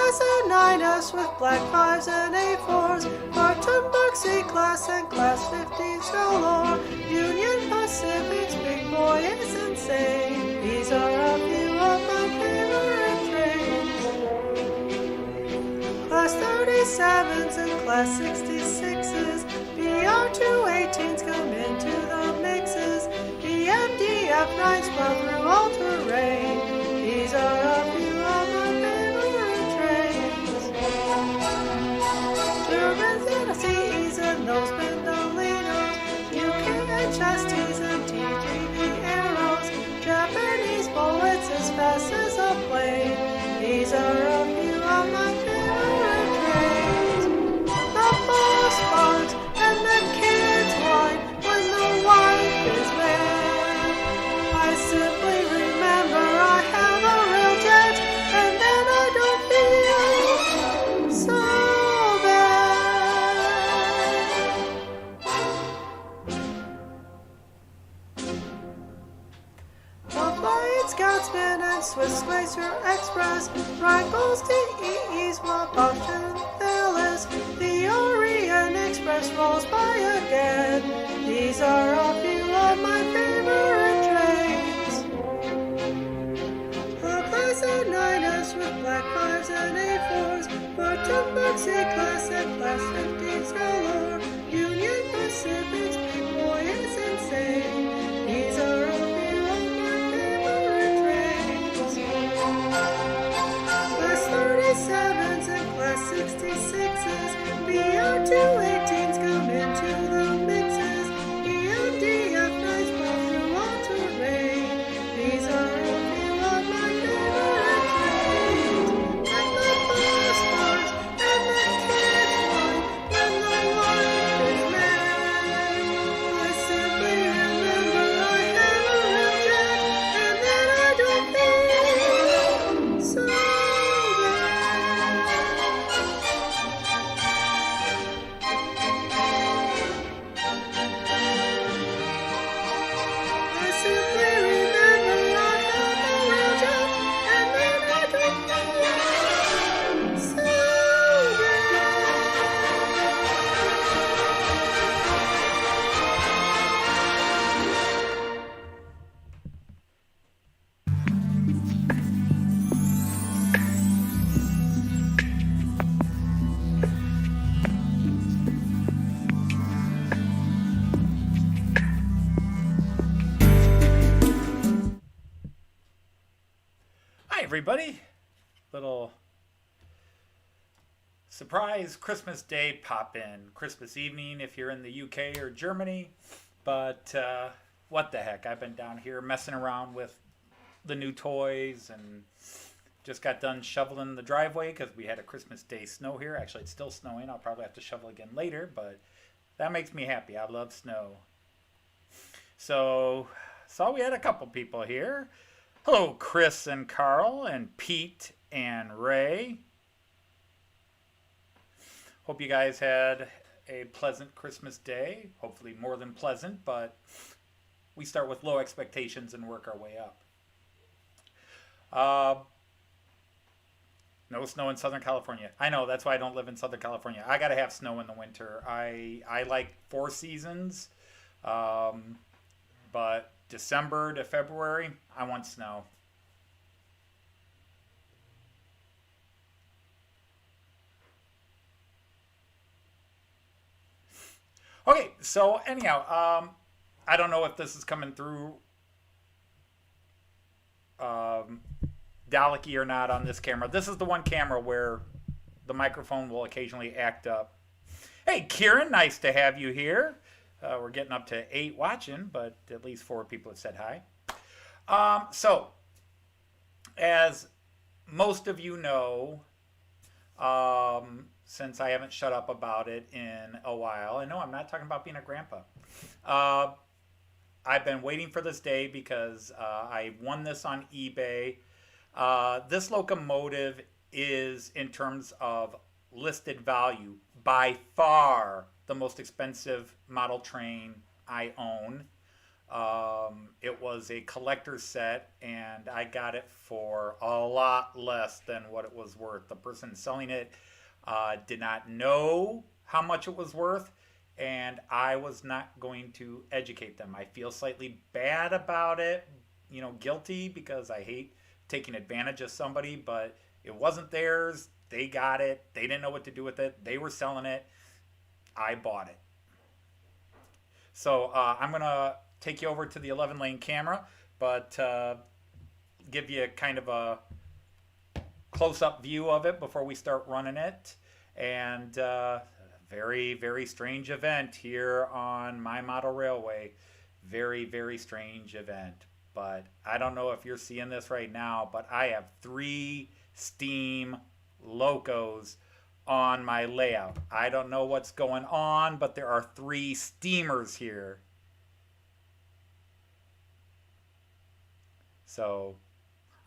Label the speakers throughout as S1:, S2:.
S1: Class A9s with black 5s and A4s, Wurttemberg C-Gleis and Class 15s galore. Union Pacific's big boy is insane. These are a few of my favorite trains. Class 37s and Class 66s, BR218s come into the mixes. EMD F9s plow through all terrain. These are a few of my favorite trains. Germans and CEs and those Pendolinos, UK and Chesties and T3B arrows, Japanese bullets as fast as a plane. These are a few of my favorite trains. The boss barks and the kids whine when the wife is mad. I simply remember I have a real jet, and then I don't feel so bad. Flying Scotsman and Swiss Glacier Express, Rivals DEEs while Boston Phyllis. The Orient Express rolls by again. These are a few of my favorite trains. A Class A9s with black 5s and A4s, Wurttemberg C-Gleis and Class 15s galore. Union Pacific's big boy is insane. These are a few of my favorite trains. Class 37s and Class 66s, BR218s come into the mixes. EMD F9s plow through all terrain. These are a few of my favorite trains. And the bus bars and the kids whine when the wife is mad. I simply remember I have a real jet, and then I don't feel so bad. I simply remember I have a real jet, and then I don't feel so bad.
S2: Hi, everybody. Little surprise Christmas Day pop in. Christmas evening if you're in the UK or Germany. But what the heck? I've been down here messing around with the new toys and just got done shoveling the driveway because we had a Christmas Day snow here. Actually, it's still snowing. I'll probably have to shovel again later, but that makes me happy. I love snow. So, saw we had a couple people here. Hello, Chris and Carl and Pete and Ray. Hope you guys had a pleasant Christmas day. Hopefully more than pleasant, but we start with low expectations and work our way up. No snow in Southern California. I know, that's why I don't live in Southern California. I gotta have snow in the winter. I like 4 seasons, but December to February, I want snow. Okay, so anyhow, I don't know if this is coming through Daleki or not on this camera. This is the one camera where the microphone will occasionally act up. Hey, Kieran, nice to have you here. We're getting up to 8 watching, but at least 4 people have said hi. So, as most of you know, since I haven't shut up about it in a while, I know I'm not talking about being a grandpa. I've been waiting for this day because I won this on eBay. This locomotive is, in terms of listed value, by far the most expensive model train I own. It was a collector's set, and I got it for a lot less than what it was worth. The person selling it did not know how much it was worth, and I was not going to educate them. I feel slightly bad about it, guilty, because I hate taking advantage of somebody, but it wasn't theirs. They got it. They didn't know what to do with it. They were selling it. I bought it. So I'm going to take you over to the 11-lane camera, but give you kind of a close-up view of it before we start running it. And very, very strange event here on my model railway. Very, very strange event. But I don't know if you're seeing this right now, but I have 3 steam locos on my layout. I don't know what's going on, but there are 3 steamers here. So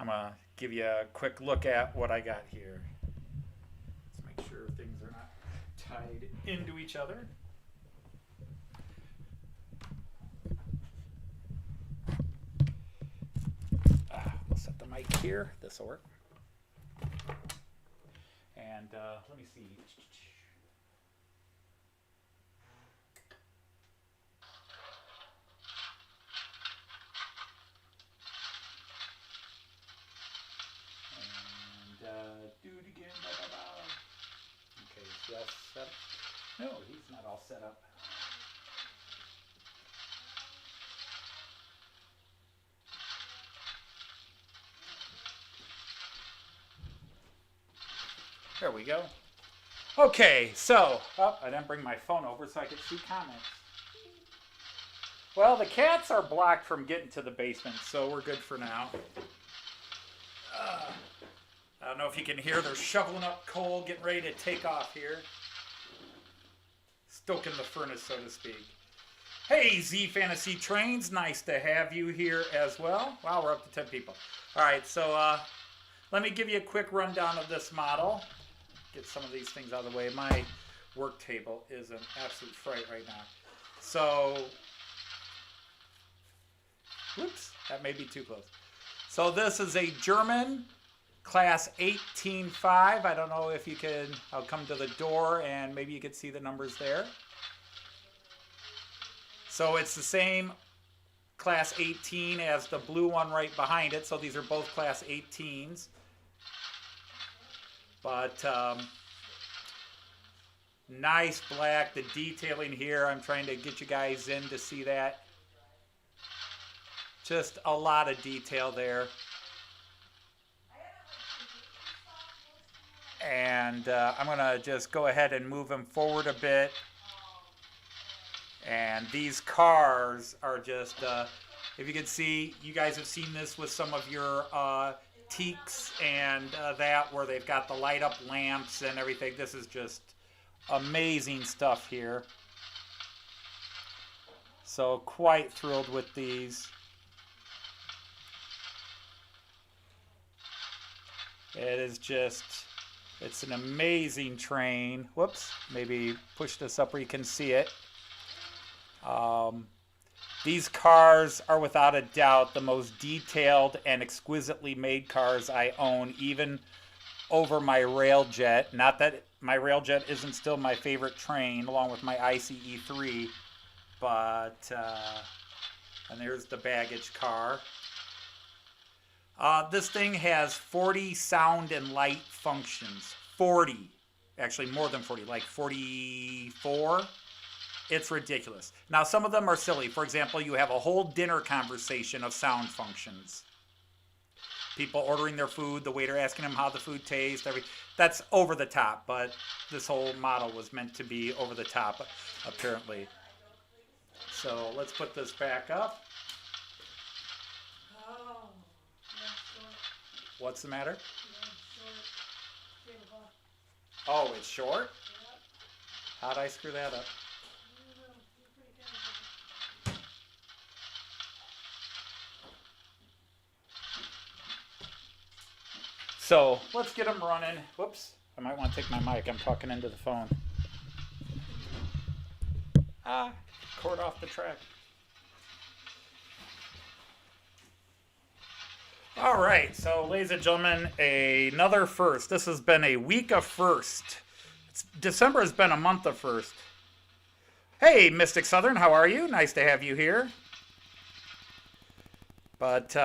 S2: I'm going to give you a quick look at what I got here. Let's make sure things are not tied into each other. We'll set the mic here. This will work. And let me see. And do it again. Okay, so that's set up. No, he's not all set up. There we go. Okay, so, I didn't bring my phone over so I could see comments. Well, the cats are blocked from getting to the basement, so we're good for now. I don't know if you can hear, they're shoveling up coal, getting ready to take off here. Stoking the furnace, so to speak. Hey, Z Fantasy Trains, nice to have you here as well. Wow, we're up to 10 people. All right, so let me give you a quick rundown of this model. Get some of these things out of the way. My work table is an absolute fright right now. So, whoops, that may be too close. So this is a German class 18.5. I don't know if you can, I'll come to the door and maybe you can see the numbers there. So it's the same class 18 as the blue one right behind it. So these are both class 18s. But nice black, the detailing here, I'm trying to get you guys in to see that. Just a lot of detail there. And I'm going to just go ahead and move them forward a bit. And these cars are just, if you can see, you guys have seen this with some of your teaks and that, where they've got the light up lamps and everything. This is just amazing stuff here. So quite thrilled with these. It is just, it's an amazing train. Whoops, maybe push this up where you can see it. These cars are without a doubt the most detailed and exquisitely made cars I own, even over my Railjet. Not that my Railjet isn't still my favorite train, along with my ICE3, but, and there's the baggage car. This thing has 40 sound and light functions. 40. Actually, more than 40, like 44. It's ridiculous. Now, some of them are silly. For example, you have a whole dinner conversation of sound functions. People ordering their food, the waiter asking them how the food tastes. That's over the top, but this whole model was meant to be over the top, apparently. So let's put this back up. What's the matter? Oh, it's short? How'd I screw that up? So let's get them running. Whoops, I might want to take my mic. I'm talking into the phone. Cord off the track. All right, so ladies and gentlemen, another first. This has been a week of first. December has been a month of first. Hey, Mystic Southern, how are you? Nice to have you here. But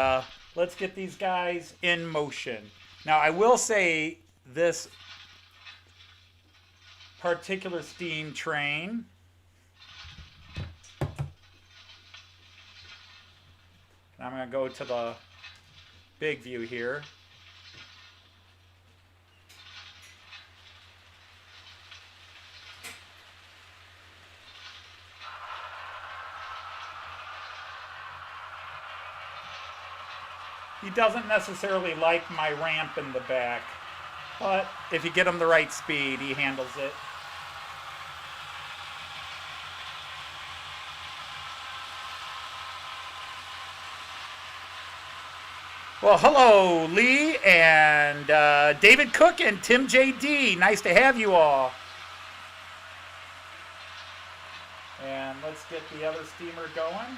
S2: let's get these guys in motion. Now, I will say this particular steam train I'm going to go to the big view here. He doesn't necessarily like my ramp in the back, but if you get him the right speed, he handles it. Well, hello, Lee and David Cook and Tim JD. Nice to have you all. And let's get the other steamer going.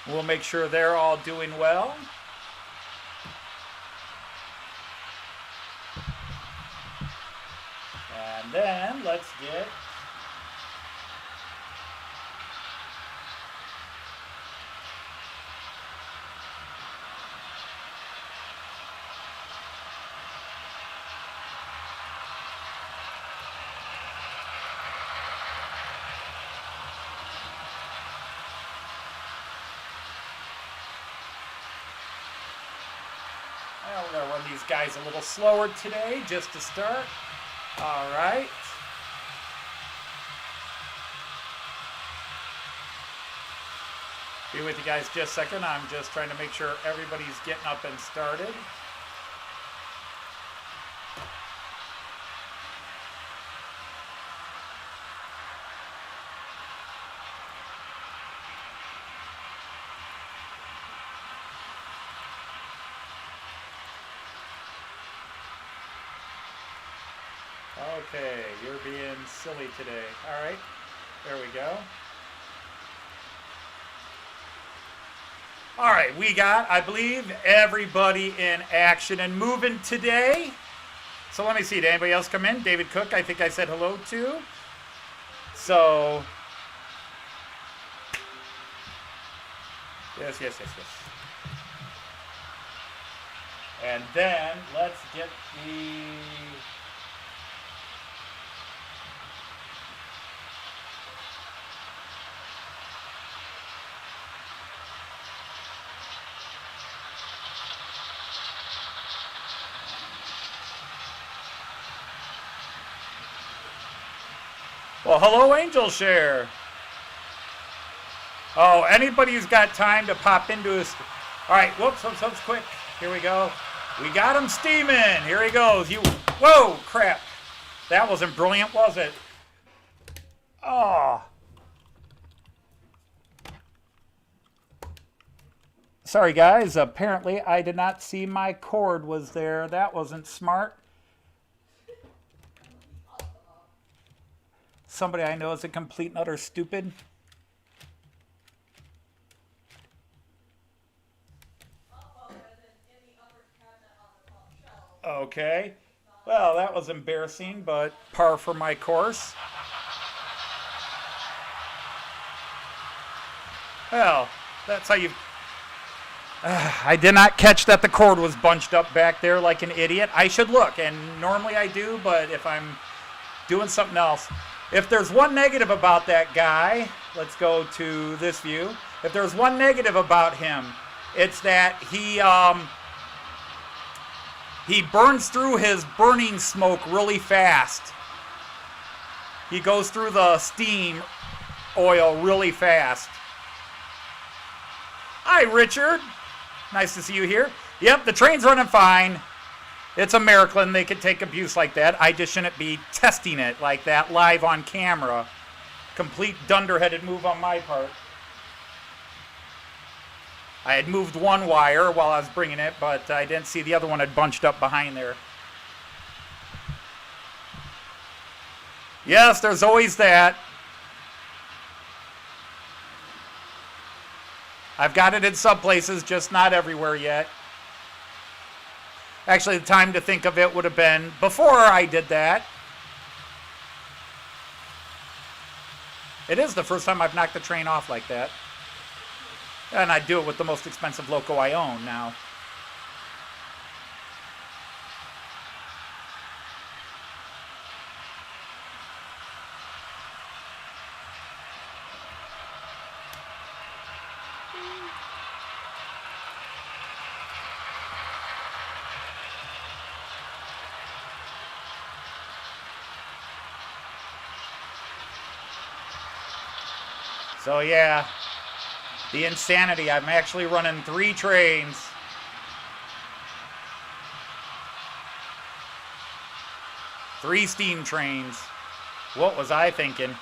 S2: We'll make sure they're all doing well. And then let's get we're going to run these guys a little slower today just to start. All right. Be with you guys just a second. I'm just trying to make sure everybody's getting up and started. Okay, you're being silly today. All right, there we go. All right, we got, I believe, everybody in action and moving today. So let me see, did anybody else come in? David Cook, I think I said hello to. So, yes. And then let's get the... Well, hello, Angel Share. Oh, anybody who's got time to pop into us. All right, whoops, quick. Here we go. We got him steaming. Here he goes. Whoa, crap. That wasn't brilliant, was it? Oh. Sorry, guys. Apparently, I did not see my cord was there. That wasn't smart. Somebody I know is a complete and utter stupid. Okay. Well, that was embarrassing, but par for my course. Well, that's how you... I did not catch that the cord was bunched up back there like an idiot. I should look, and normally I do, but if I'm doing something else... If there's one negative about that guy, let's go to this view. If there's one negative about him, it's that he burns through his burning smoke really fast. He goes through the steam oil really fast. Hi, Richard. Nice to see you here. Yep, the train's running fine. It's a miracle and they could take abuse like that. I just shouldn't be testing it like that live on camera. Complete dunderheaded move on my part. I had moved one wire while I was bringing it, but I didn't see the other one had bunched up behind there. Yes, there's always that. I've got it in some places, just not everywhere yet. Actually, the time to think of it would have been before I did that. It is the first time I've knocked the train off like that. And I do it with the most expensive loco I own now. So yeah, the insanity. I'm actually running 3 trains. Three steam trains. What was I thinking?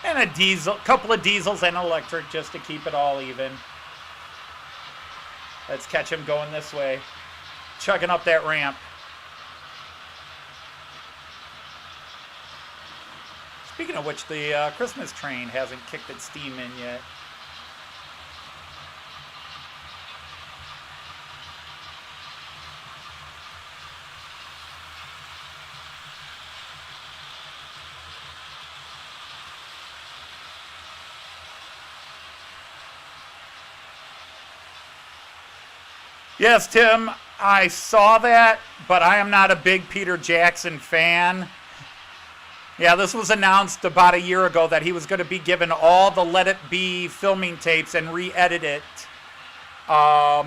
S2: And a diesel, couple of diesels and electric just to keep it all even. Let's catch him going this way. Chugging up that ramp. Speaking of which, the Christmas train hasn't kicked its steam in yet. Yes, Tim, I saw that, but I am not a big Peter Jackson fan. Yeah, this was announced about a year ago that he was going to be given all the Let It Be filming tapes and re-edit it. All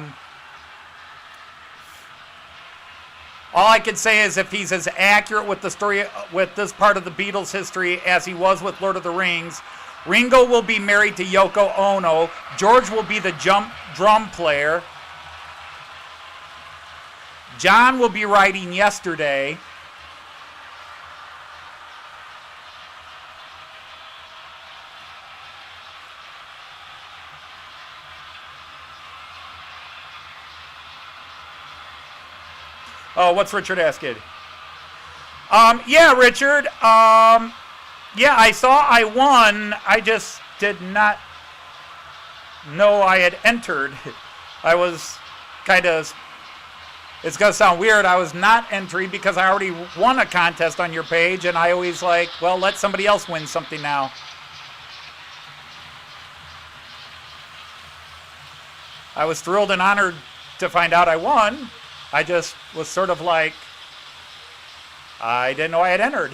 S2: I can say is if he's as accurate with the story, with this part of the Beatles' history as he was with Lord of the Rings, Ringo will be married to Yoko Ono, George will be the drum player, John will be writing Yesterday. Oh, what's Richard asking? Yeah, Richard. Yeah, I saw I won. I just did not know I had entered. I was kind of... It's going to sound weird. I was not entering because I already won a contest on your page, and I always like, well, let somebody else win something now. I was thrilled and honored to find out I won. I just was sort of like, I didn't know I had entered.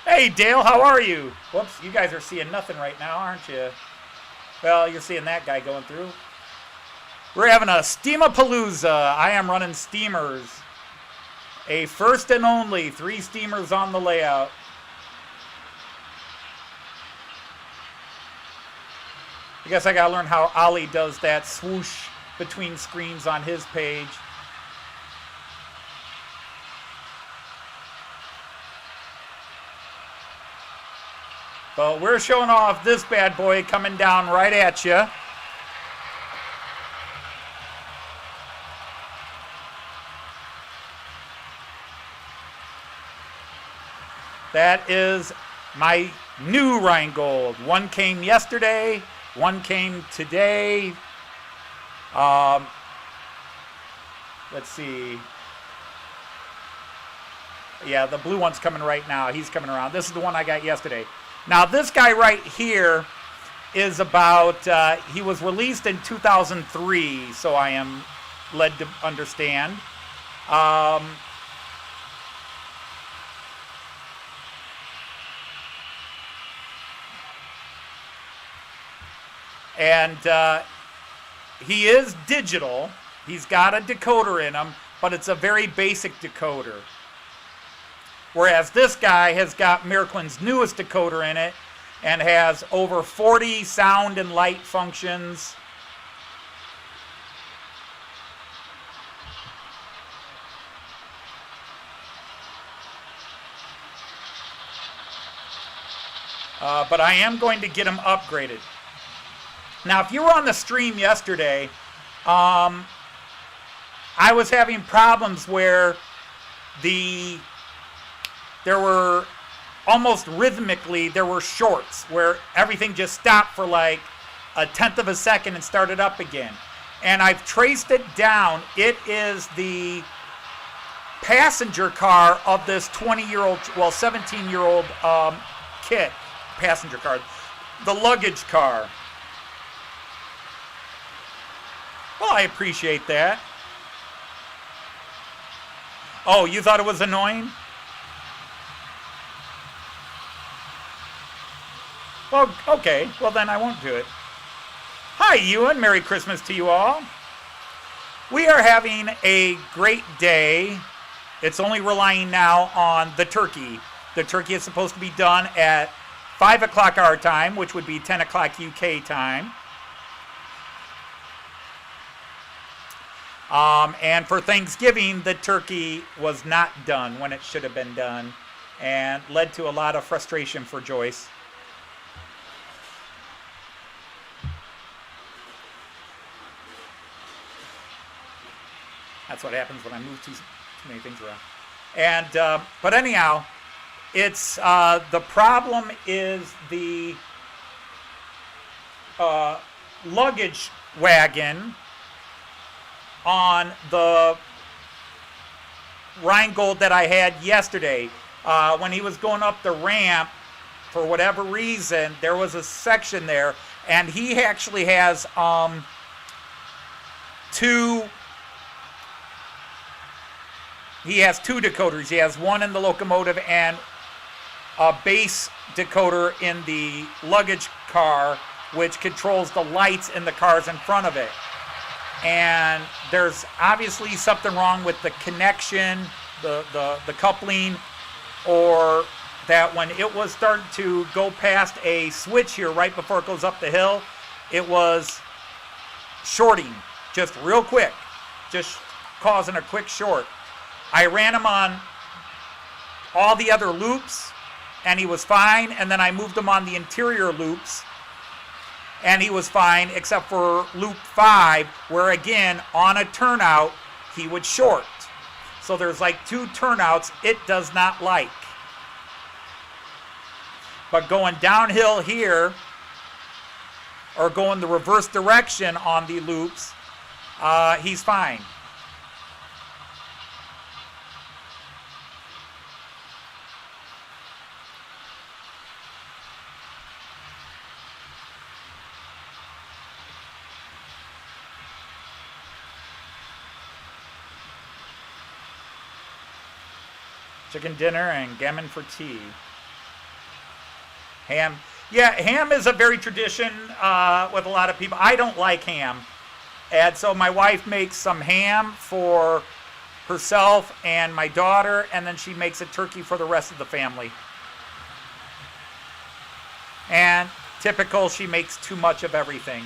S2: Hey, Dale, how are you? Whoops, you guys are seeing nothing right now, aren't you? Well, you're seeing that guy going through. We're having a steamapalooza. I am running steamers. A first and only 3 steamers on the layout. I guess I gotta learn how Ollie does that swoosh between screens on his page. But we're showing off this bad boy coming down right at you. That is my new Rheingold. One came yesterday, one came today. Let's see. Yeah, the blue one's coming right now. He's coming around. This is the one I got yesterday. Now, this guy right here is about, he was released in 2003, so I am led to understand. And he is digital. He's got a decoder in him, but it's a very basic decoder. Whereas this guy has got Miraquine's newest decoder in it and has over 40 sound and light functions. But I am going to get them upgraded. Now, if you were on the stream yesterday, I was having problems where there were almost rhythmically, there were shorts where everything just stopped for like a tenth of a second and started up again. And I've traced it down. It is the passenger car of this 20-year-old, well, 17-year-old kit. Passenger car. The luggage car. Well, I appreciate that. Oh, you thought it was annoying? Well, okay. Well, then I won't do it. Hi, Ewan. Merry Christmas to you all. We are having a great day. It's only relying now on the turkey. The turkey is supposed to be done at 5 o'clock our time, which would be 10 o'clock UK time. And for Thanksgiving, the turkey was not done when it should have been done, and led to a lot of frustration for Joyce. That's what happens when I move too many things around. And but anyhow, it's the problem is the luggage wagon on the Rheingold that I had yesterday. When he was going up the ramp, for whatever reason, there was a section there, and he actually has two decoders. He has one in the locomotive and a base decoder in the luggage car, which controls the lights in the cars in front of it. And there's obviously something wrong with the connection, the coupling, or that when it was starting to go past a switch here right before it goes up the hill, it was shorting just real quick, just causing a quick short. I ran him on all the other loops, and he was fine, and then I moved him on the interior loops, and he was fine, except for loop 5, where again, on a turnout, he would short. So there's like 2 turnouts it does not like. But going downhill here, or going the reverse direction on the loops, he's fine. Chicken dinner and gammon for tea. Ham. Yeah, ham is a very tradition with a lot of people. I don't like ham. And so my wife makes some ham for herself and my daughter, and then she makes a turkey for the rest of the family. And typical, she makes too much of everything.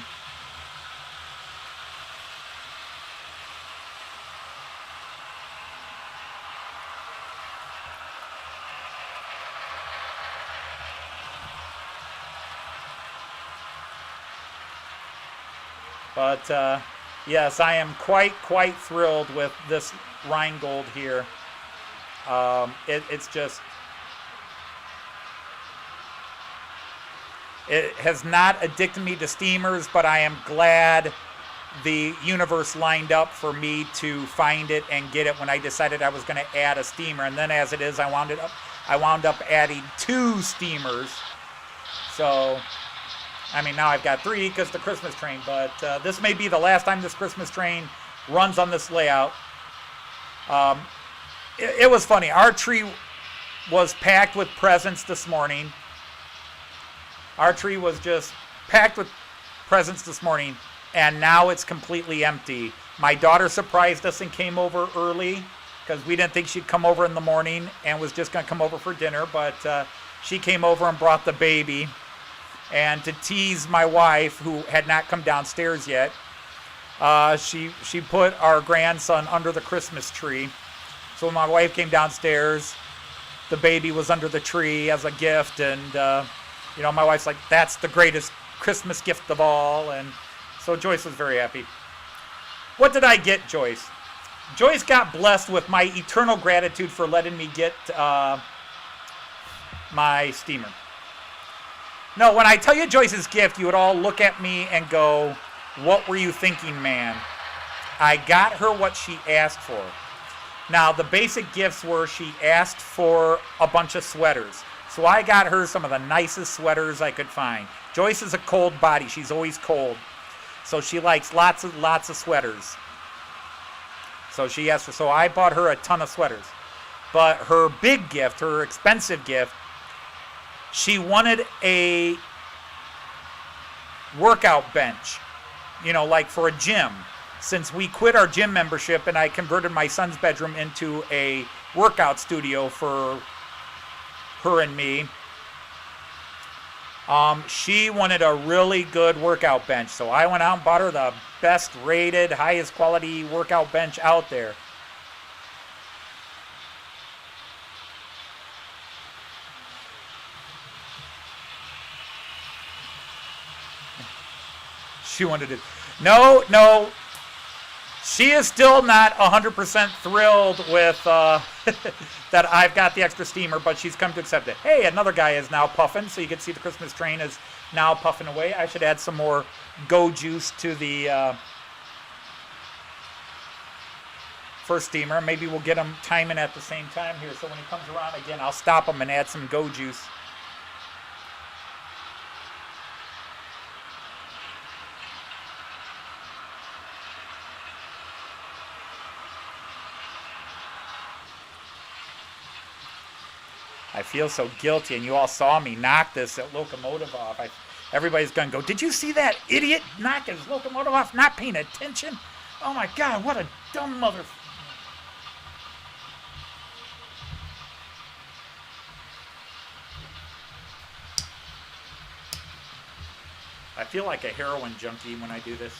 S2: But yes, I am quite thrilled with this Rheingold here. It's just, it has not addicted me to steamers, but I am glad the universe lined up for me to find it and get it when I decided I was going to add a steamer. And then as it is, I wound up adding 2 steamers. So I mean, now I've got 3 because the Christmas train, but this may be the last time this Christmas train runs on this layout. It was funny. Our tree was packed with presents this morning. Our tree was just packed with presents this morning, and now it's completely empty. My daughter surprised us and came over early because we didn't think she'd come over in the morning and was just going to come over for dinner. But she came over and brought the baby. And to tease my wife, who had not come downstairs yet, she put our grandson under the Christmas tree. So when my wife came downstairs, the baby was under the tree as a gift. And, my wife's like, that's the greatest Christmas gift of all. And so Joyce was very happy. What did I get Joyce? Joyce got blessed with my eternal gratitude for letting me get my steamer. No, when I tell you Joyce's gift, you would all look at me and go, what were you thinking, man? I got her what she asked for. Now, the basic gifts were she asked for a bunch of sweaters. So I got her some of the nicest sweaters I could find. Joyce is a cold body. She's always cold. So she likes lots of sweaters. So she asked for, so I bought her a ton of sweaters. But her big gift, her expensive gift, she wanted a workout bench, like for a gym. Since we quit our gym membership and I converted my son's bedroom into a workout studio for her and me, she wanted a really good workout bench. So I went out and bought her the best rated, highest quality workout bench out there. She wanted it. No. She is still not 100% thrilled with that I've got the extra steamer, but she's come to accept it. Hey, another guy is now puffing, so you can see the Christmas train is now puffing away. I should add some more go juice to the first steamer. Maybe we'll get them timing at the same time here, so when he comes around again, I'll stop him and add some go juice. I feel so guilty, and you all saw me knock this locomotive off. Everybody's going to go, did you see that idiot knock his locomotive off, not paying attention? Oh my God, what a dumb mother... I feel like a heroin junkie when I do this.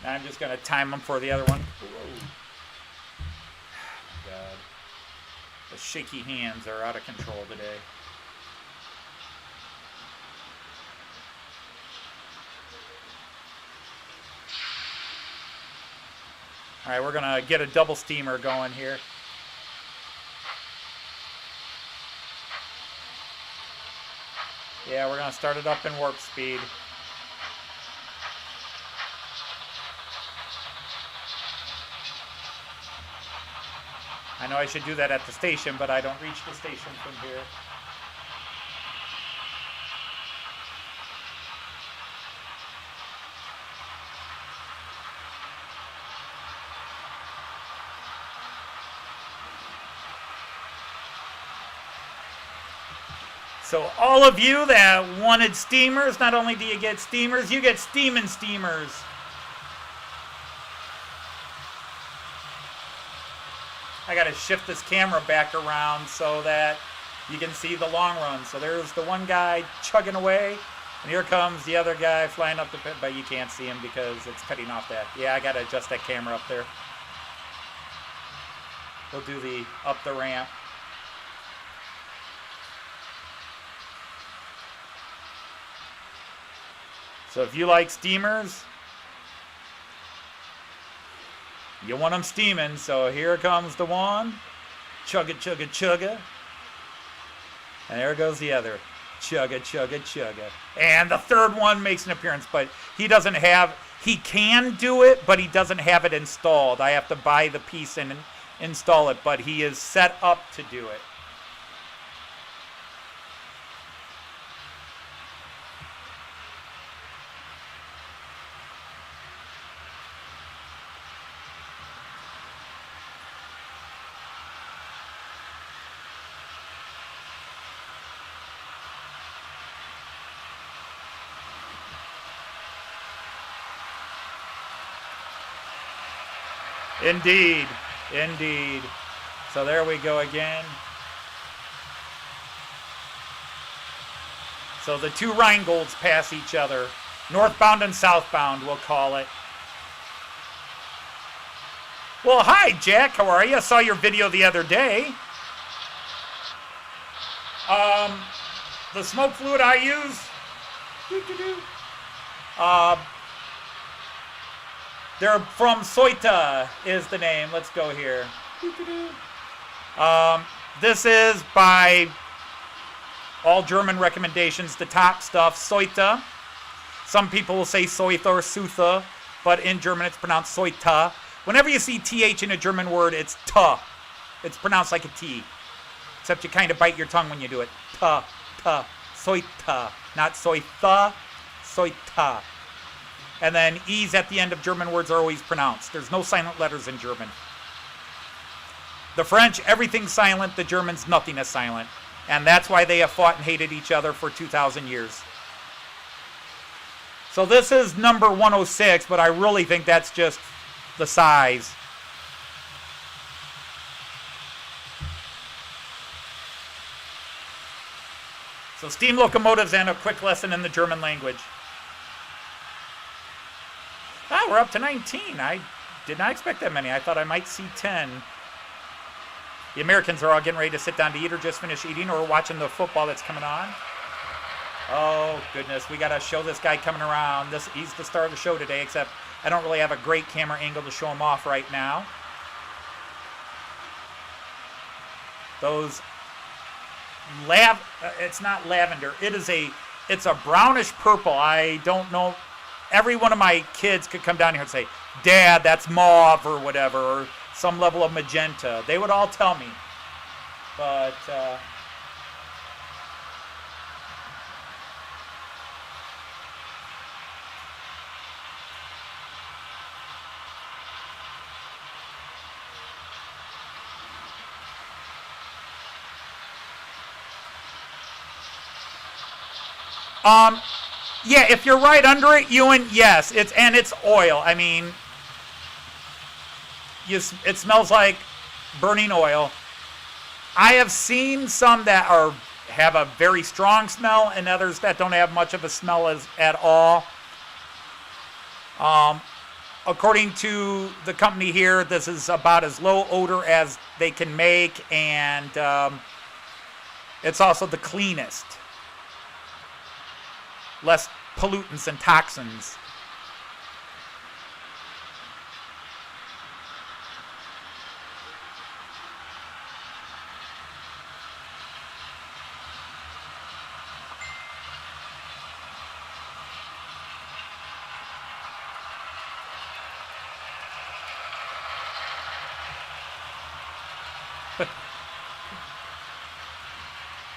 S2: Now I'm just going to time them for the other one. Whoa. Oh, God. The shaky hands are out of control today. All right, we're going to get a double steamer going here. Yeah, we're going to start it up in warp speed. I know I should do that at the station, but I don't reach the station from here. So all of you that wanted steamers, not only do you get steamers, you get steaming steamers. I got to shift this camera back around so that you can see the long run. So there's the one guy chugging away, and here comes the other guy flying up the pit, but you can't see him because it's cutting off that. Yeah, I got to adjust that camera up there. We'll do the up the ramp. So if you like steamers, you want them steaming, so here comes the one. Chugga, chugga, chugga. And there goes the other. Chugga, chugga, chugga. And the third one makes an appearance, but he doesn't have, he can do it, but he doesn't have it installed. I have to buy the piece and install it, but he is set up to do it. Indeed, indeed. So there we go again. So the two Rhinegolds pass each other. Northbound and southbound, we'll call it. Well, hi, Jack. How are you? I saw your video the other day. The smoke fluid I use. They're from Soita is the name. Let's go here. This is by all German recommendations, the top stuff, Soita. Some people will say Soita or Sutha, but in German it's pronounced Soita. Whenever you see TH in a German word, it's ta. It's pronounced like a T. Except you kind of bite your tongue when you do it. Ta, ta, Soita. Not Soita, Soita. And then E's at the end of German words are always pronounced. There's no silent letters in German. The French, everything's silent. The Germans, nothing is silent. And that's why they have fought and hated each other for 2,000 years. So this is number 106, but I really think that's just the size. So steam locomotives and a quick lesson in the German language. Ah, we're up to 19. I did not expect that many. I thought I might see 10. The Americans are all getting ready to sit down to eat or just finish eating or watching the football that's coming on. Oh, goodness. We got to show this guy coming around. He's the star of the show today, except I don't really have a great camera angle to show him off right now. Those it's not lavender. It's a brownish purple. I don't know. Every one of my kids could come down here and say, Dad, that's mauve or whatever, or some level of magenta. They would all tell me. But, yeah, if you're right under it, Ewan, yes, it's oil. I mean, it smells like burning oil. I have seen some that have a very strong smell, and others that don't have much of a smell at all. According to the company here, this is about as low odor as they can make, and it's also the cleanest. Less pollutants and toxins.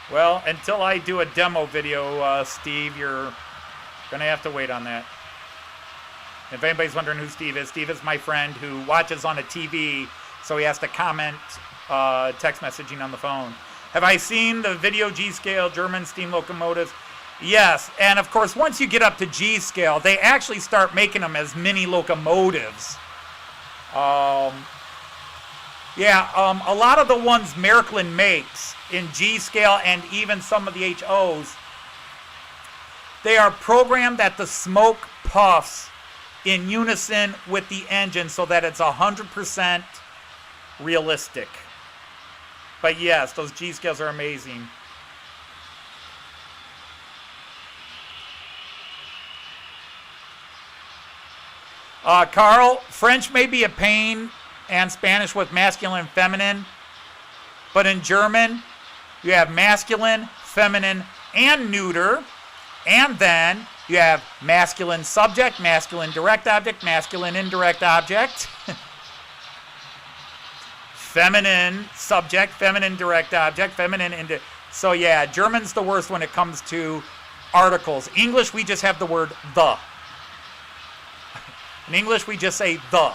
S2: Well, until I do a demo video, Steve, you're going to have to wait on that. If anybody's wondering who Steve is my friend who watches on a TV, so he has to comment text messaging on the phone. Have I seen the video G-scale German steam locomotives? Yes, and of course, once you get up to G-scale, they actually start making them as mini locomotives. A lot of the ones Märklin makes in G-scale and even some of the HOs, they are programmed that the smoke puffs in unison with the engine so that it's 100% realistic. But yes, those G-scales are amazing. Carl, French may be a pain and Spanish with masculine and feminine, but in German, you have masculine, feminine, and neuter. And then you have masculine subject, masculine direct object, masculine indirect object. Feminine subject, feminine direct object, feminine indirect. So yeah, German's the worst when it comes to articles. English, we just have the word the. In English, we just say the.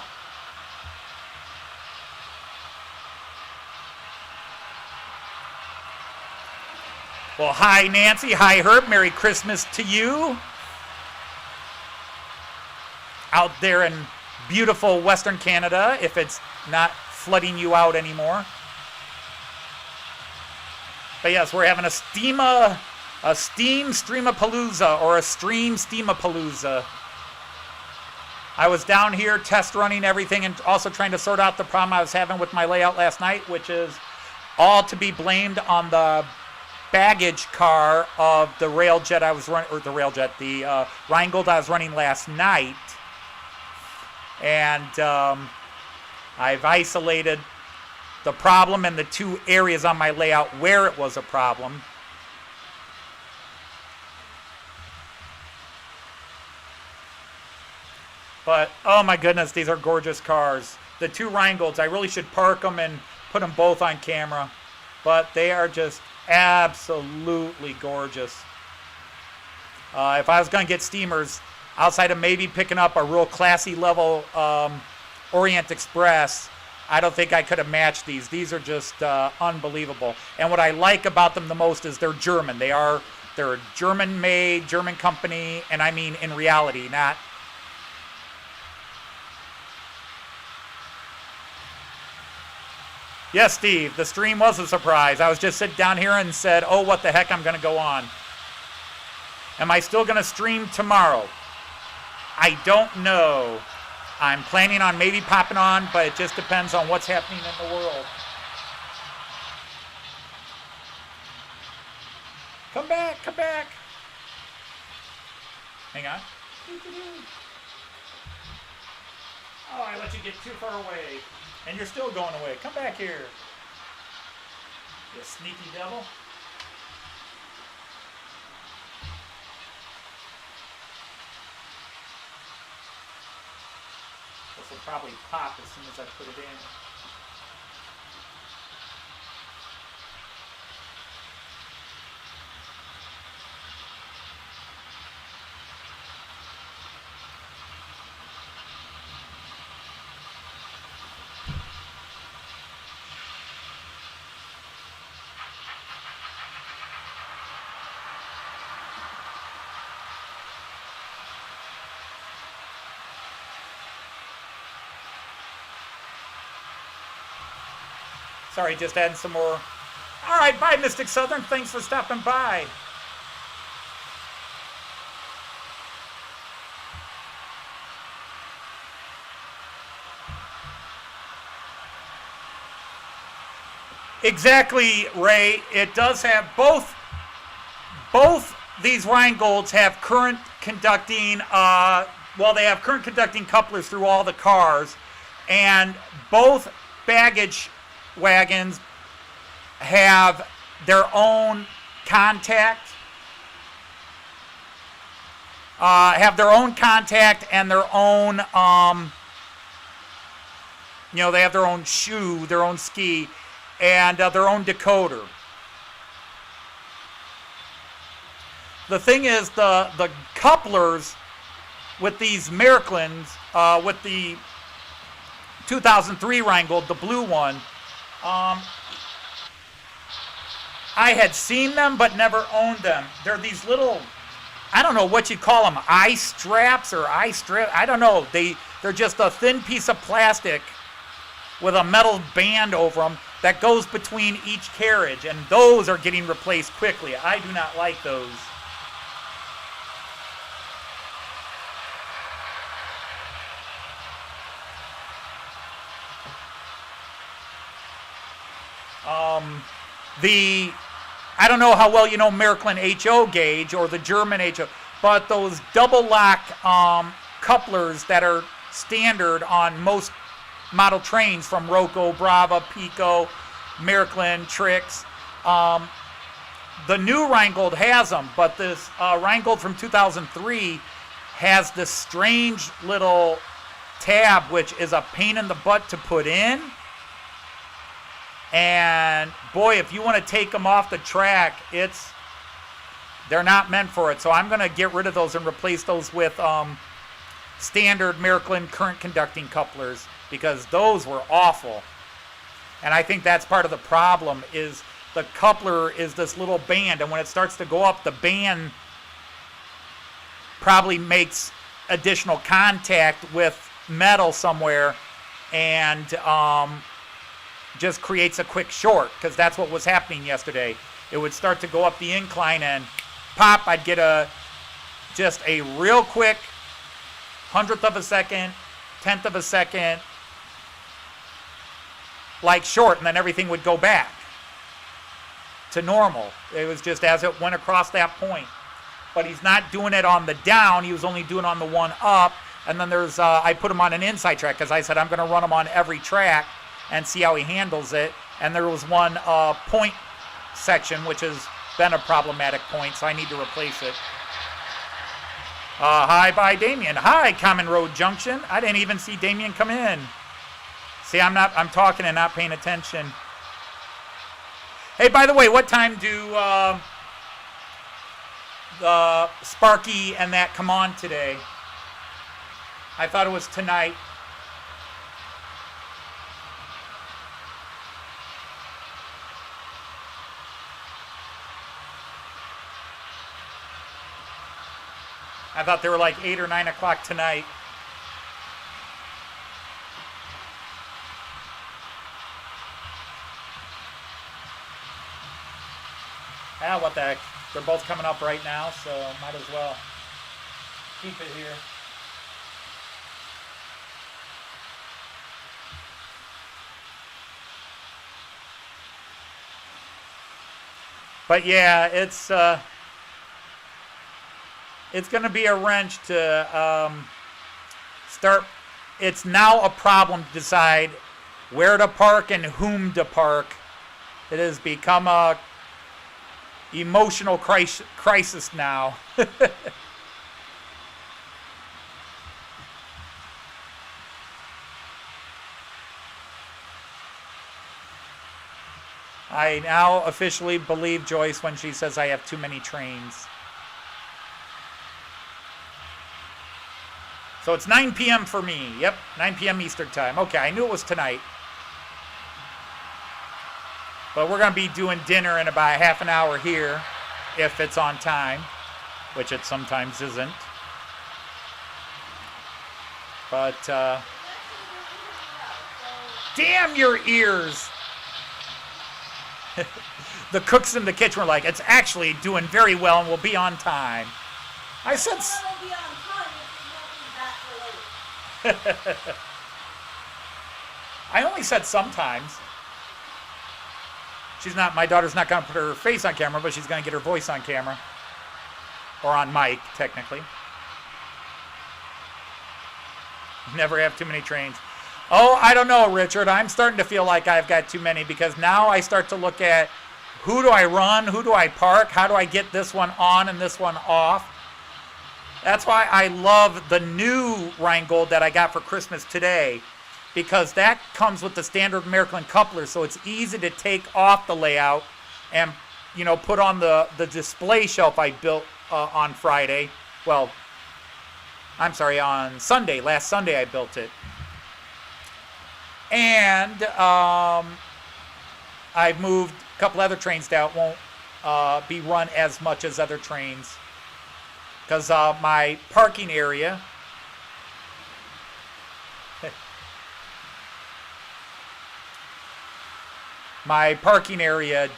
S2: Well, hi, Nancy. Hi, Herb. Merry Christmas to you. Out there in beautiful Western Canada, if it's not flooding you out anymore. But yes, we're having a steam streamapalooza, or a stream steamapalooza. I was down here test running everything and also trying to sort out the problem I was having with my layout last night, which is all to be blamed on the baggage car of the railjet I was running, or the railjet, the Rheingold I was running last night. And I've isolated the problem in the two areas on my layout where it was a problem. But, oh my goodness, these are gorgeous cars. The two Rheingolds, I really should park them and put them both on camera. But they are just absolutely gorgeous. If I was going to get steamers, outside of maybe picking up a real classy level Orient Express, I don't think I could have matched these. These are just unbelievable. And what I like about them the most is they're German. They're a German-made, German company, and I mean in reality, not... Yes, Steve, the stream was a surprise. I was just sitting down here and said, oh, what the heck, I'm going to go on. Am I still going to stream tomorrow? I don't know. I'm planning on maybe popping on, but it just depends on what's happening in the world. Come back, come back. Hang on. Oh, I let you get too far away. And you're still going away. Come back here. You sneaky devil. This will probably pop as soon as I put it in. Sorry, just adding some more. All right, bye, Mystic Southern. Thanks for stopping by. Exactly, Ray. It does have both these Rheingolds have current conducting, they have current conducting couplers through all the cars, and both baggage wagons have their own contact, and their own, they have their own shoe, their own ski, and their own decoder. The thing is, the couplers with these Märklins, with the 2003 Rheingold, the blue one, I had seen them but never owned them. They're these little, I don't know what you call them, eye straps or eye strip. I don't know. They're just a thin piece of plastic with a metal band over them that goes between each carriage, and those are getting replaced quickly. I do not like those. I don't know how well you know Märklin HO gauge or the German HO, but those double lock couplers that are standard on most model trains from Rocco, Brava, Pico, Märklin, Trix, the new Rheingold has them, but this Rheingold from 2003 has this strange little tab, which is a pain in the butt to put in. And boy, if you want to take them off the track, they're not meant for it. So I'm going to get rid of those and replace those with standard Miraklin current conducting couplers, because those were awful. And I think that's part of the problem, is the coupler is this little band, and when it starts to go up, the band probably makes additional contact with metal somewhere and just creates a quick short, because that's what was happening yesterday. It would start to go up the incline and pop, I'd get just a real quick 100th of a second, 10th of a second, like short, and then everything would go back to normal. It was just as it went across that point. But he's not doing it on the down, he was only doing it on the one up. And then there's, I put him on an inside track, because I said I'm going to run him on every track and see how he handles it. And there was one point section, which has been a problematic point, so I need to replace it. Hi, bye, Damien. Hi, Common Road Junction. I didn't even see Damien come in. See, I'm talking and not paying attention. Hey, by the way, what time do Sparky and that come on today? I thought it was tonight. I thought they were like 8 or 9 o'clock tonight. Ah, what the heck. They're both coming up right now, so might as well keep it here. But yeah, it's going to be a wrench to start. It's now a problem to decide where to park and whom to park. It has become a emotional crisis now. I now officially believe Joyce when she says I have too many trains. So it's 9 p.m. for me. Yep, 9 p.m. Eastern time. Okay, I knew it was tonight. But we're going to be doing dinner in about half an hour here, if it's on time, which it sometimes isn't. But, damn your ears! The cooks in the kitchen were like, it's actually doing very well and will be on time. I said... I only said sometimes. My daughter's not going to put her face on camera, but she's going to get her voice on camera. Or on mic, technically. Never have too many trains. Oh, I don't know, Richard. I'm starting to feel like I've got too many, because now I start to look at who do I run, who do I park, how do I get this one on and this one off. That's why I love the new Rheingold that I got for Christmas today, because that comes with the standard Miraklin coupler, so it's easy to take off the layout and, put on the display shelf I built on Friday. Well, I'm sorry, on Sunday. Last Sunday I built it. And I've moved a couple other trains that won't be run as much as other trains, because my parking area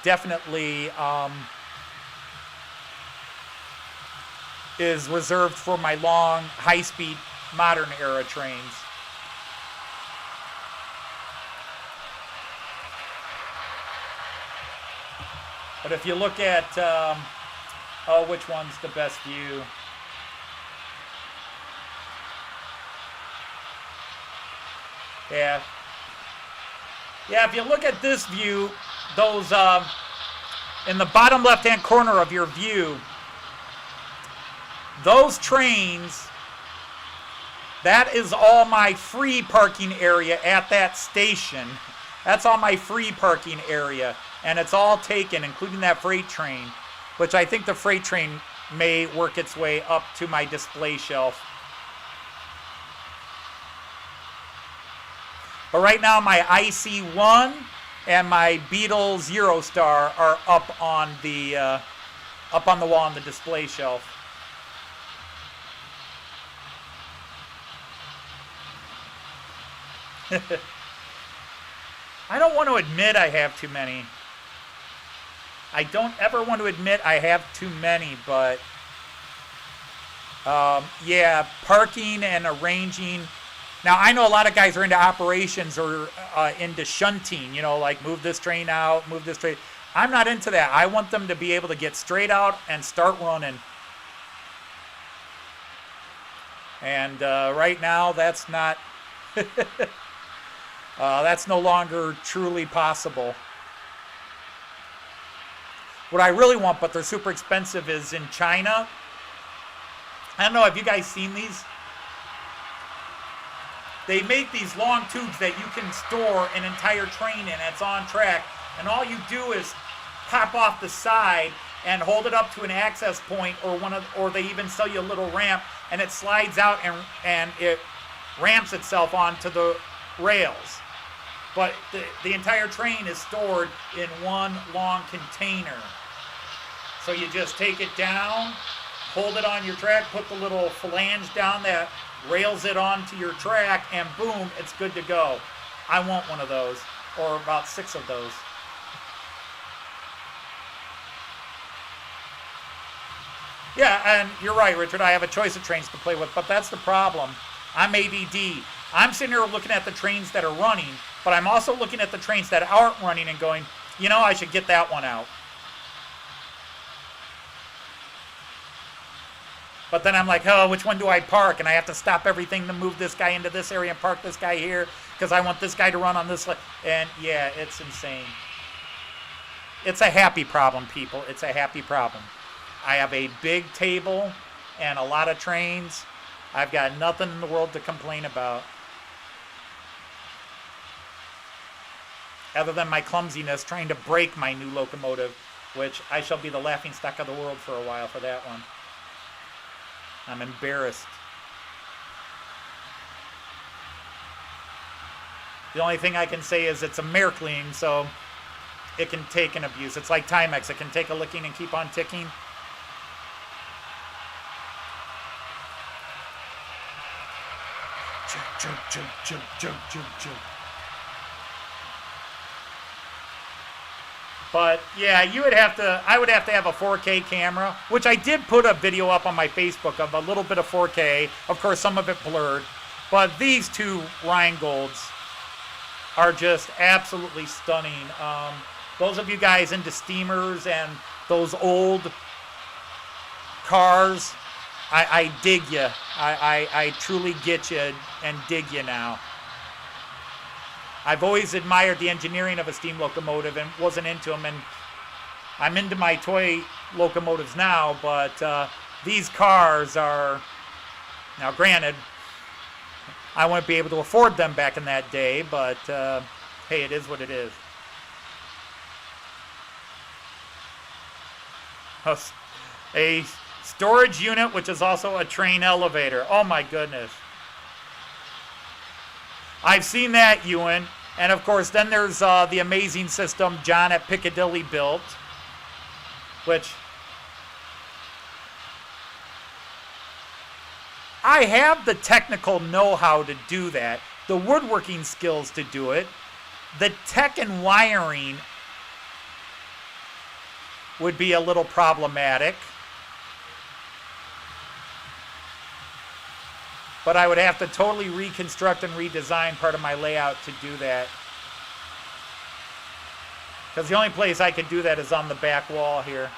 S2: definitely is reserved for my long, high-speed, modern era trains. But if you look at, which one's the best view? Yeah, if you look at this view, those in the bottom left-hand corner of your view, those trains, that is all my free parking area at that station. That's all my free parking area, and it's all taken, including that freight train, which I think the freight train may work its way up to my display shelf. But right now my IC1 and my Beetle Zero Star are up on the wall on the display shelf. I don't want to admit I have too many. I don't ever want to admit I have too many, but yeah, parking and arranging. Now, I know a lot of guys are into operations or into shunting, you know, like move this train out, move this train. I'm not into that. I want them to be able to get straight out and start running. And right now, that's not, that's no longer truly possible. What I really want, but they're super expensive, is in China. I don't know, have you guys seen these? They make these long tubes that you can store an entire train in. It's on track. And all you do is pop off the side and hold it up to an access point, or they even sell you a little ramp, and it slides out and it ramps itself onto the rails. But the entire train is stored in one long container. So you just take it down, hold it on your track, put the little flange down that rails it onto your track, and boom, it's good to go. I want one of those, or about 6 of those. Yeah, and you're right, Richard. I have a choice of trains to play with, but that's the problem. I'm ADD. I'm sitting here looking at the trains that are running, but I'm also looking at the trains that aren't running and going, you know, I should get that one out. But then I'm like, oh, which one do I park? And I have to stop everything to move this guy into this area and park this guy here because I want this guy to run on this. And yeah, it's insane. It's a happy problem, people. It's a happy problem. I have a big table and a lot of trains. I've got nothing in the world to complain about. Other than my clumsiness trying to break my new locomotive, which I shall be the laughingstock of the world for a while for that one. I'm embarrassed. The only thing I can say is it's a Märklin, so it can take an abuse. It's like Timex. It can take a licking and keep on ticking. Chug, chug, chug, chug, chug, chug. But yeah, I would have to have a 4K camera, which I did put a video up on my Facebook of a little bit of 4K. Of course, some of it blurred. But these two Rheingolds are just absolutely stunning. Those of you guys into steamers and those old cars, I dig you. I truly get you and dig you now. I've always admired the engineering of a steam locomotive and wasn't into them, and I'm into my toy locomotives now, but these cars are, now granted, I wouldn't be able to afford them back in that day, but hey, it is what it is. A storage unit, which is also a train elevator. Oh my goodness. I've seen that, Ewan. And of course, then there's the amazing system John at Piccadilly built, which I have the technical know-how to do that, the woodworking skills to do it, the tech and wiring would be a little problematic. But I would have to totally reconstruct and redesign part of my layout to do that. Because the only place I could do that is on the back wall here.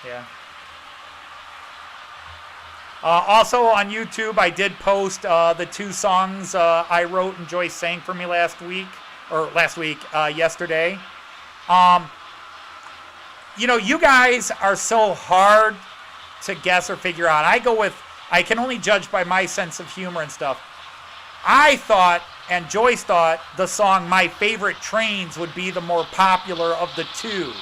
S2: Yeah. Also on YouTube, I did post the 2 songs I wrote and Joyce sang for me yesterday. You guys are so hard to guess or figure out. I can only judge by my sense of humor and stuff. I thought, and Joyce thought, the song My Favorite Trains would be the more popular of the 2.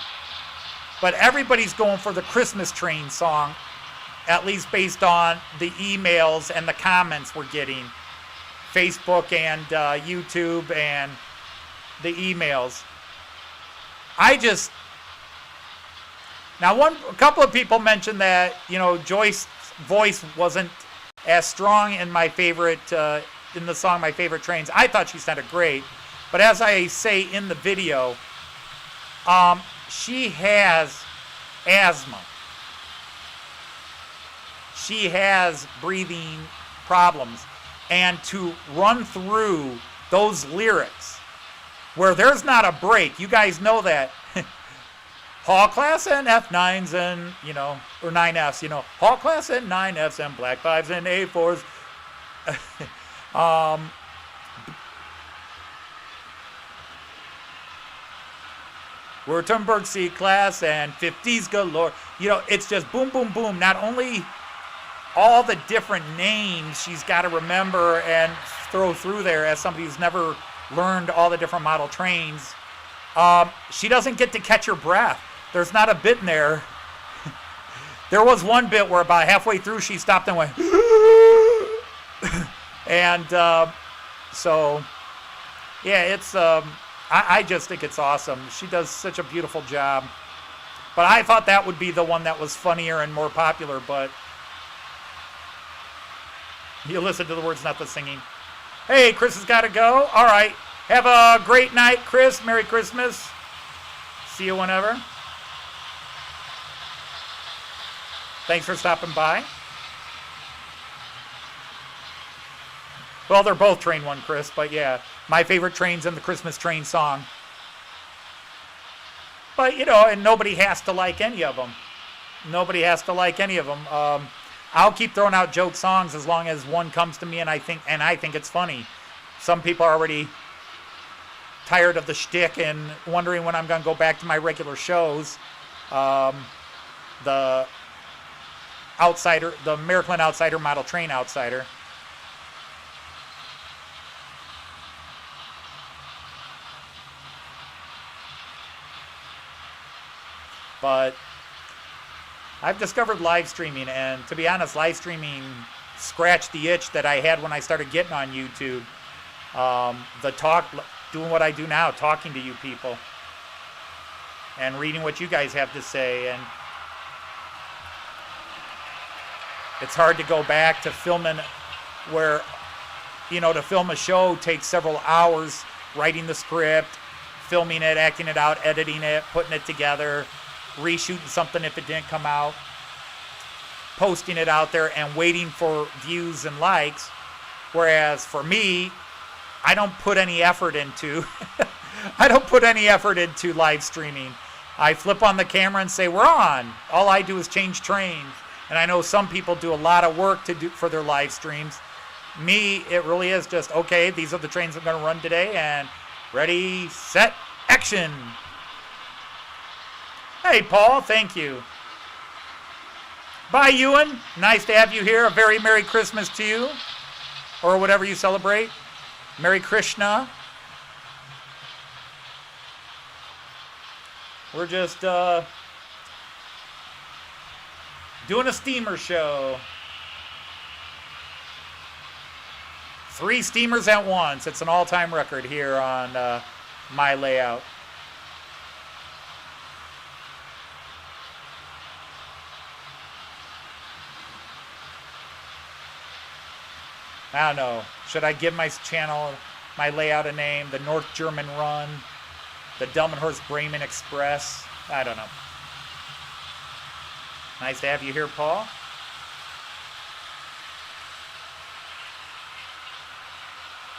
S2: But everybody's going for the Christmas Train song, at least based on the emails and the comments we're getting. Facebook and YouTube and the emails. Now, a couple of people mentioned that, Joyce's voice wasn't as strong in in the song My Favorite Trains. I thought she sounded great. But as I say in the video, she has asthma. She has breathing problems. And to run through those lyrics where there's not a break, you guys know that. Hall class and F9s and, or 9Fs, Hall class and 9Fs and black 5s and A4s. Wurttemberg C-Class and 50s galore. It's just boom, boom, boom. Not only all the different names she's got to remember and throw through there as somebody who's never learned all the different model trains, she doesn't get to catch her breath. There's not a bit in there. There was one bit where about halfway through she stopped and went, and so, yeah, it's, I just think it's awesome. She does such a beautiful job. But I thought that would be the one that was funnier and more popular, but you listen to the words, not the singing. Hey, Chris has got to go. All right. Have a great night, Chris. Merry Christmas. See you whenever. Thanks for stopping by. Well, they're both Train 1, Chris, but yeah, My Favorite Trains and the Christmas Train song. But, and nobody has to like any of them. Nobody has to like any of them. I'll keep throwing out joke songs as long as one comes to me and I think it's funny. Some people are already tired of the shtick and wondering when I'm going to go back to my regular shows. The Miracle Outsider Model Train Outsider. But I've discovered live streaming, and to be honest, live streaming scratched the itch that I had when I started getting on YouTube. Doing what I do now, talking to you people, and reading what you guys have to say, and it's hard to go back to filming where, to film a show takes several hours, writing the script, filming it, acting it out, editing it, putting it together, reshooting something if it didn't come out, posting it out there, and waiting for views and likes. Whereas for me, I don't put any effort into live streaming. I flip on the camera and say, we're on. All I do is change trains. And I know some people do a lot of work for their live streams. Me, it really is just, okay, these are the trains I'm going to run today, and ready, set, action. Hey, Paul, thank you. Bye, Ewan. Nice to have you here. A very Merry Christmas to you, or whatever you celebrate. Hare Krishna. We're just doing a steamer show. 3 steamers at once. It's an all-time record here on my layout. I don't know. Should I give my channel, my layout a name? The North German Run? The Delmenhorst Bremen Express? I don't know. Nice to have you here, Paul.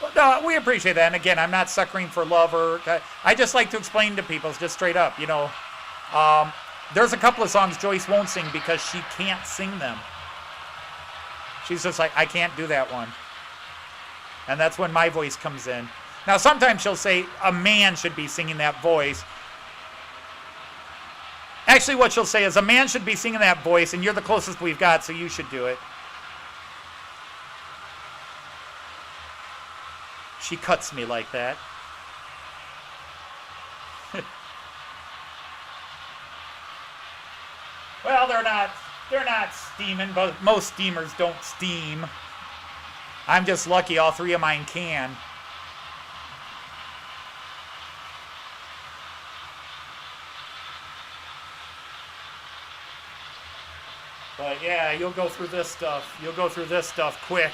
S2: Well, no, we appreciate that. And again, I'm not suckering for love or... I just like to explain to people, just straight up, There's a couple of songs Joyce won't sing because she can't sing them. She's just like, I can't do that one. And that's when my voice comes in. Now, sometimes she'll say a man should be singing that voice. Actually, what she'll say is a man should be singing that voice, and you're the closest we've got, so you should do it. She cuts me like that. Well, they're not steaming, but most steamers don't steam. I'm just lucky all three of mine can. But yeah, you'll go through this stuff. You'll go through this stuff quick.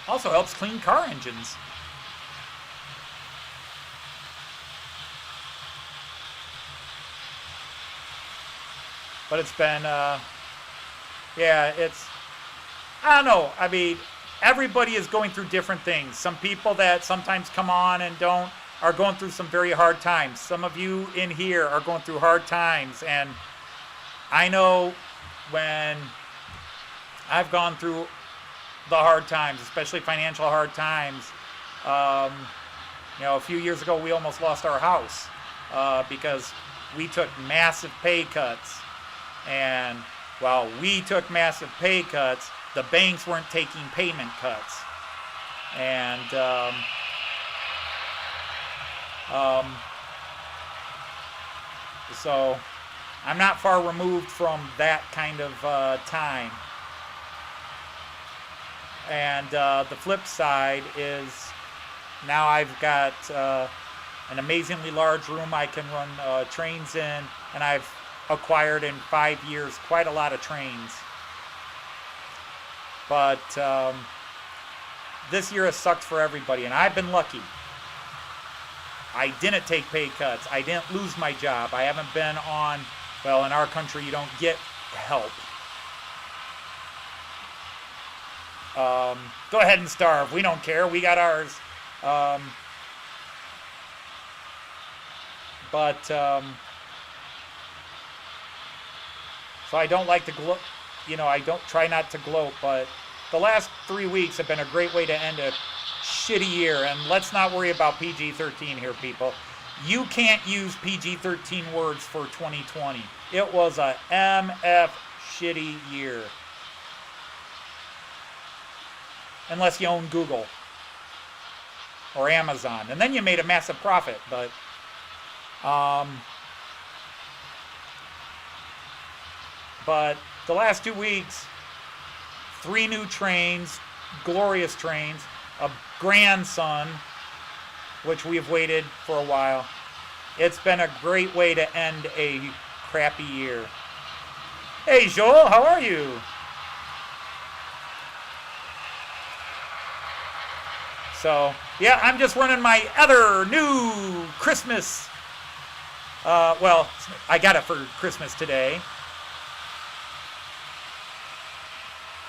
S2: Also helps clean car engines. But it's been, yeah, it's, I don't know. I mean, everybody is going through different things. Some people that sometimes come on and don't are going through some very hard times. Some of you in here are going through hard times. And I know when I've gone through the hard times, especially financial hard times, you know, a few years ago we almost lost our house because we took massive pay cuts. And while we took massive pay cuts, the banks weren't taking payment cuts. And so I'm not far removed from that kind of time. And the flip side is now I've got an amazingly large room I can run trains in, and I've acquired in 5 years quite a lot of trains. But this year has sucked for everybody, and I've been lucky. I didn't take pay cuts. I didn't lose my job. I haven't been on, well, in our country you don't get help. Go ahead and starve. We don't care. We got ours. So I don't like to gloat, you know, I don't try not to gloat, but the last 3 weeks have been a great way to end a shitty year. And let's not worry about PG-13 here, people. You can't use PG-13 words for 2020. It was a MF shitty year. Unless you own Google or Amazon. And then you made a massive profit, but the last 2 weeks, 3 new trains, glorious trains, a grandson, which we've waited for a while. It's been a great way to end a crappy year. Hey Joel, how are you? So, yeah, I'm just running my other new Christmas, well, I got it for Christmas today.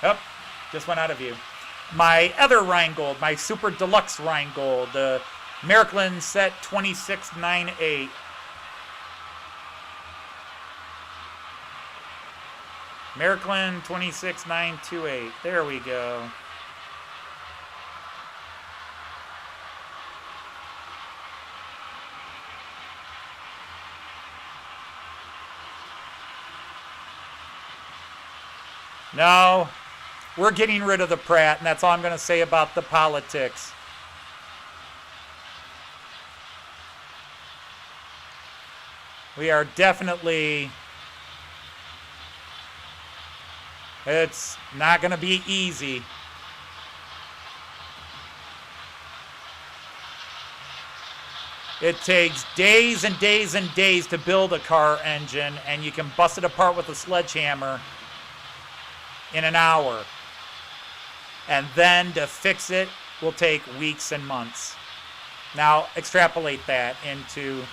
S2: Yep, just went out of view. My other Rheingold, my super deluxe Rheingold, the Märklin set 2698. Märklin 26928. There we go. No, we're getting rid of the Pratt, and that's all I'm going to say about the politics. We are definitely, it's not going to be easy. It takes days and days and days to build a car engine, and you can bust it apart with a sledgehammer in an hour. And then to fix it will take weeks and months. Now extrapolate that into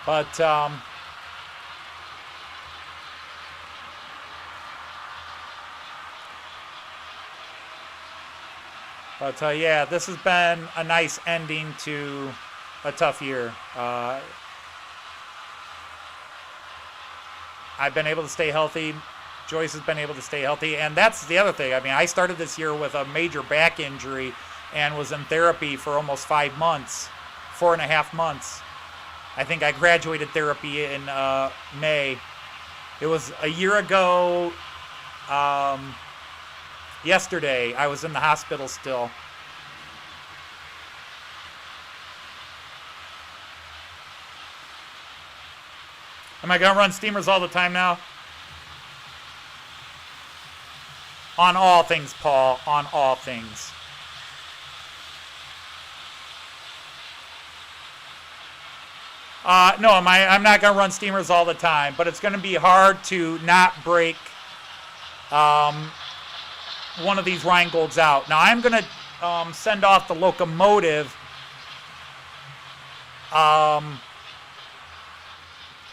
S2: But yeah, this has been a nice ending to a tough year. I've been able to stay healthy. Joyce has been able to stay healthy. And that's the other thing. I mean, I started this year with a major back injury and was in therapy for almost 5 months, 4.5 months. I think I graduated therapy in May. It was a year ago yesterday. I was in the hospital still. Am I going to run steamers all the time now? On all things, Paul. On all things. No, I'm not going to run steamers all the time, but it's going to be hard to not break one of these Rhinegold's out. Now, I'm going to send off the locomotive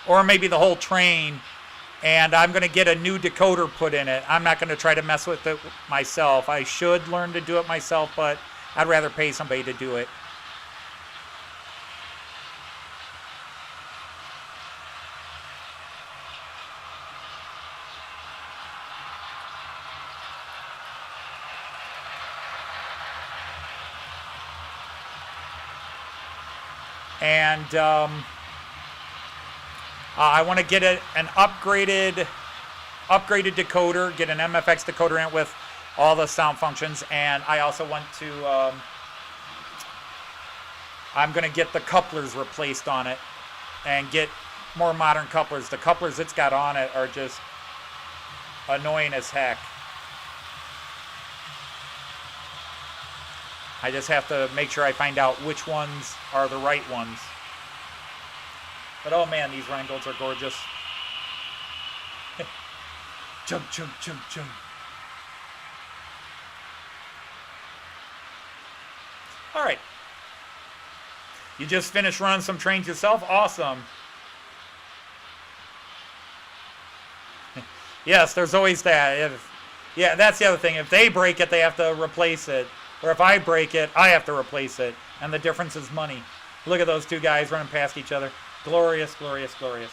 S2: or maybe the whole train, and I'm going to get a new decoder put in it. I'm not going to try to mess with it myself. I should learn to do it myself, but I'd rather pay somebody to do it. And I want to get an upgraded decoder, get an MFX decoder in it with all the sound functions, and I also want to, I'm going to get the couplers replaced on it and get more modern couplers. The couplers it's got on it are just annoying as heck. I just have to make sure I find out which ones are the right ones. But oh man, these Rhinegold's are gorgeous. Chug, chug, chug, chug. All right. You just finished running some trains yourself? Awesome. Yes, there's always that. Yeah, that's the other thing. If they break it, they have to replace it. Or if I break it, I have to replace it. And the difference is money. Look at those two guys running past each other. Glorious, glorious, glorious.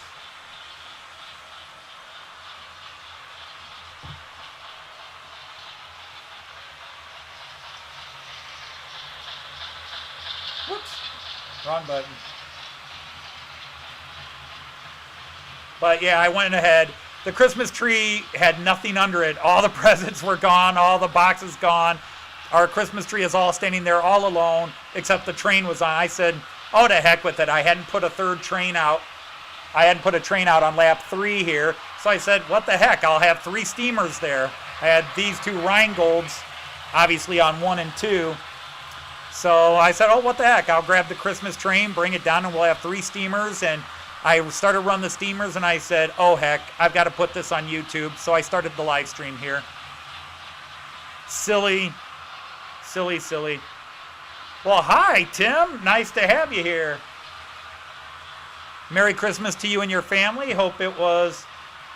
S2: Whoops. Wrong button. But yeah, I went ahead. The Christmas tree had nothing under it. All the presents were gone. All the boxes gone. Our Christmas tree is all standing there all alone, except the train was on. I said, oh, to heck with it. I hadn't put a third train out. I hadn't put a train out on lap 3 here. So I said, what the heck? I'll have 3 steamers there. I had these 2 Rhinegold's, obviously on 1 and 2. So I said, oh, what the heck? I'll grab the Christmas train, bring it down, and we'll have 3 steamers. And I started running the steamers, and I said, oh, heck, I've got to put this on YouTube. So I started the live stream here. Silly. Silly, silly. Well, hi, Tim. Nice to have you here. Merry Christmas to you and your family. Hope it was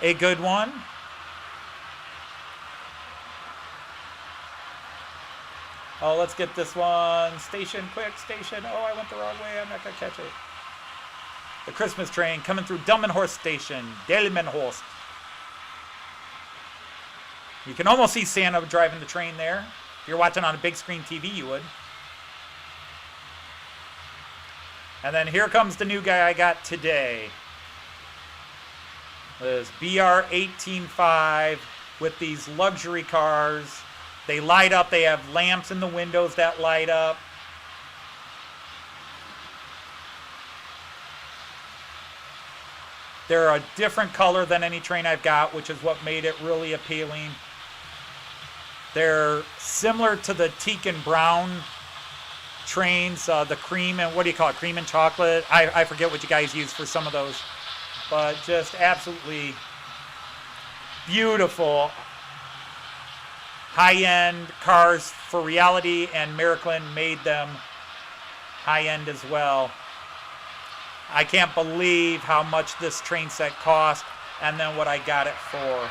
S2: a good one. Oh, let's get this one. Station, quick, station. Oh, I went the wrong way. I'm not going to catch it. The Christmas train coming through Delmenhorst Station. Delmenhorst. You can almost see Santa driving the train there. If you're watching on a big screen TV, you would. And then here comes the new guy I got today. This BR185 with these luxury cars. They light up. They have lamps in the windows that light up. They're a different color than any train I've got, which is what made it really appealing. They're similar to the teak and brown trains, the cream and, what do you call it, cream and chocolate? I forget what you guys use for some of those. But just absolutely beautiful high-end cars for reality, and Miraklin made them high-end as well. I can't believe how much this train set cost and then what I got it for.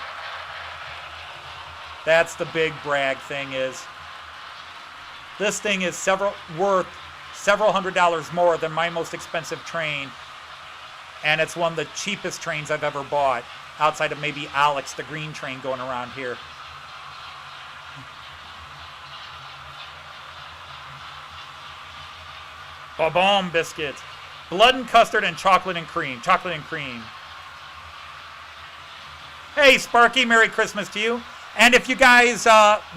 S2: That's the big brag thing is this thing is worth several $100s more than my most expensive train. And it's one of the cheapest trains I've ever bought outside of maybe Alex, the green train going around here. Ba-bomb biscuits. Blood and custard and chocolate and cream. Chocolate and cream. Hey, Sparky, Merry Christmas to you. And if you guys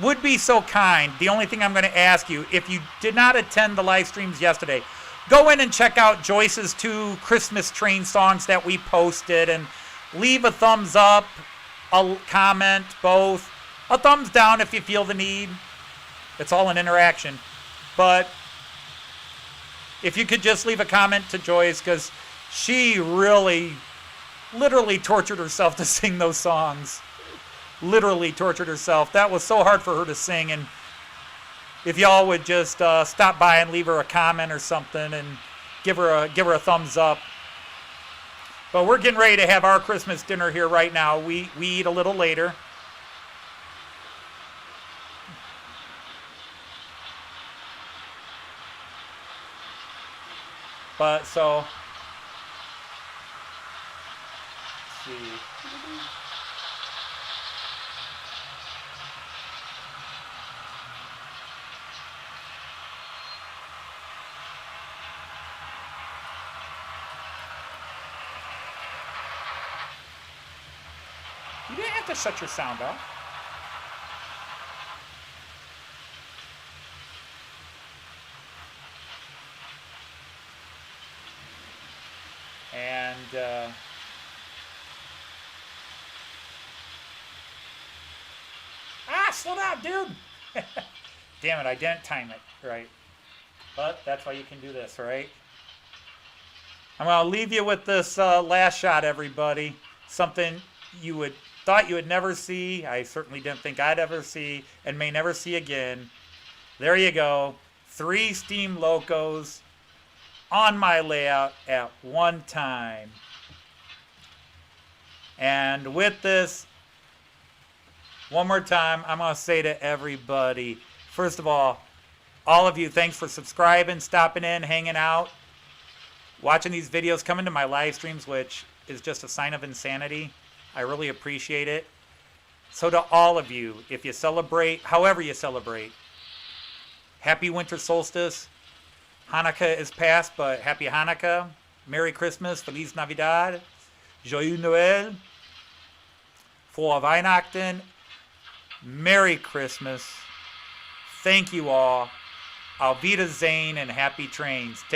S2: would be so kind, the only thing I'm going to ask you, if you did not attend the live streams yesterday, go in and check out Joyce's 2 Christmas train songs that we posted and leave a thumbs up, a comment, both. A thumbs down if you feel the need. It's all an interaction. But if you could just leave a comment to Joyce, because she really, literally tortured herself to sing those songs. Literally tortured herself. That was so hard for her to sing. And if y'all would just stop by and leave her a comment or something and give her a thumbs up. But we're getting ready to have our Christmas dinner here right now. We eat a little later. But so, let's see. You didn't have to shut your sound off. And slow down, dude. Damn it, I didn't time it right. But that's why you can do this, right? I'm gonna leave you with this last shot, everybody. Something you thought you would never see. I certainly didn't think I'd ever see, and may never see again. There you go. 3 steam locos on my layout at one time. And with this, one more time, I'm going to say to everybody, first of all of you, thanks for subscribing, stopping in, hanging out, watching these videos, coming to my live streams, which is just a sign of insanity. I really appreciate it. So to all of you, if you celebrate, however you celebrate, happy winter solstice. Hanukkah is past, but happy Hanukkah. Merry Christmas, Feliz Navidad, Joyeux Noël, Frohe Weihnachten, Merry Christmas. Thank you all. Auf Wiedersehen and happy trains. Take